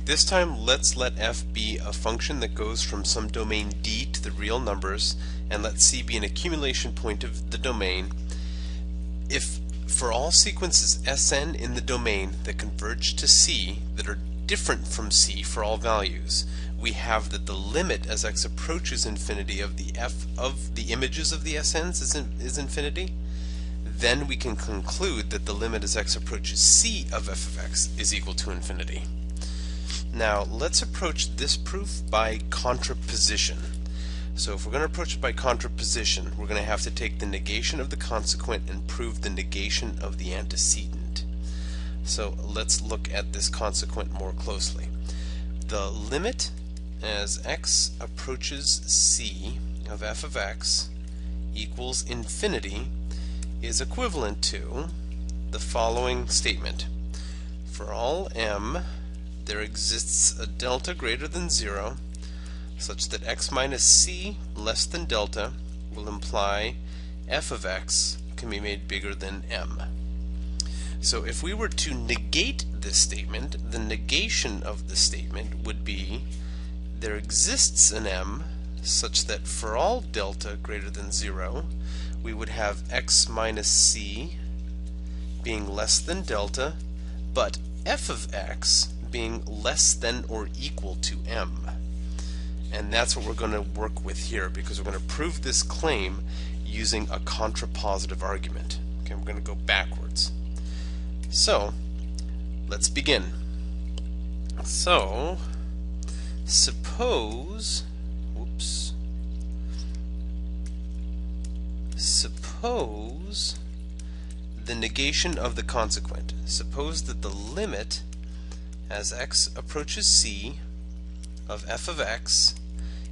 this time let's let f be a function that goes from some domain D to the real numbers, and let C be an accumulation point of the domain. If for all sequences Sn in the domain that converge to C that are different from C for all values, we have that the limit as x approaches infinity of the f of the images of the Sn's is infinity. Then we can conclude that the limit as x approaches C of f of x is equal to infinity. Now let's approach this proof by contraposition. So if we're going to approach it by contraposition, we're going to have to take the negation of the consequent and prove the negation of the antecedent. So let's look at this consequent more closely. The limit as x approaches C of f of x equals infinity is equivalent to the following statement. For all m, there exists a delta greater than 0 such that x minus c less than delta will imply f of x can be made bigger than m. So if we were to negate this statement, the negation of the statement would be there exists an m such that for all delta greater than 0 we would have x minus c being less than delta, but f of x being less than or equal to m. And that's what we're going to work with here, because we're going to prove this claim using a contrapositive argument. Okay, we're going to go backwards. So let's begin. So suppose the negation of the consequent. Suppose that the limit as x approaches C of f of x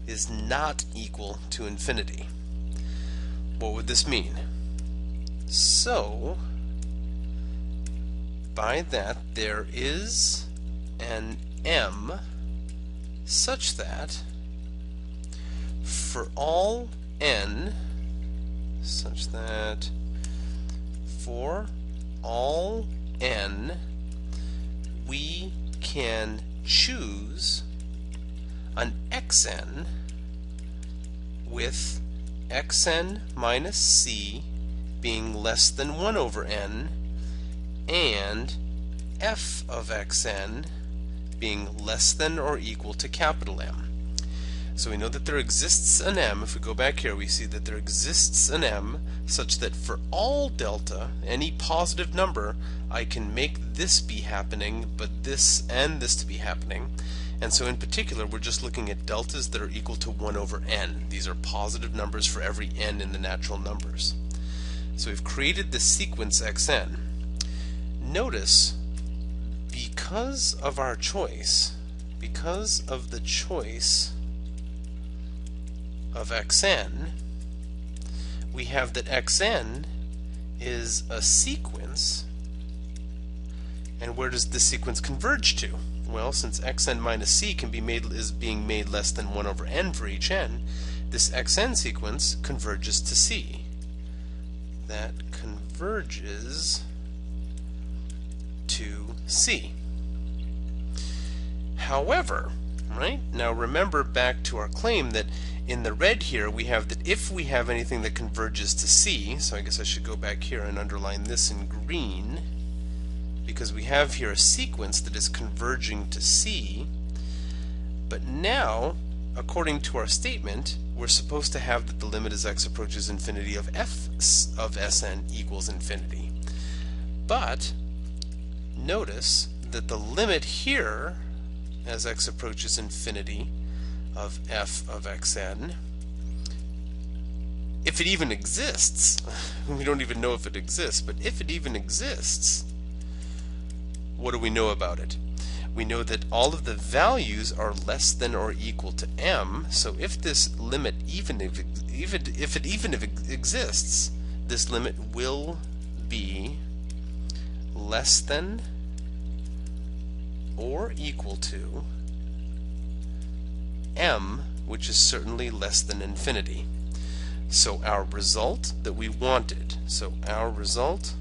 is not equal to infinity. What would this mean? So by that there is an m such that for all n, such that for all n we can choose an xn with xn minus c being less than 1 over n and f of xn being less than or equal to capital M. So we know that there exists an m. If we go back here, we see that there exists an m such that for all delta, any positive number, I can make this be happening, but this and this to be happening. And so in particular, we're just looking at deltas that are equal to 1 over n. These are positive numbers for every n in the natural numbers. So we've created this sequence xn. Notice, because of our choice, because of the choice of xn, we have that xn is a sequence. And where does this sequence converge to? Well, since xn minus c can be made is being made less than 1 over n for each n, this xn sequence converges to c. That converges to c. However, right, now remember back to our claim that in the red here we have that if we have anything that converges to c, so I guess I should go back here and underline this in green, because we have here a sequence that is converging to c. But now, according to our statement, we're supposed to have that the limit as x approaches infinity of f of Sn equals infinity. But notice that the limit here as x approaches infinity of f of xn, if it even exists, we don't even know if it exists, but if it even exists, what do we know about it? We know that all of the values are less than or equal to m, so if this limit even if it exists, this limit will be less than or equal to m, which is certainly less than infinity. So our result that we wanted, so our result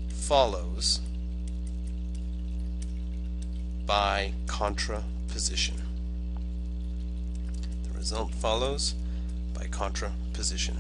follows by contraposition. The result follows by contraposition.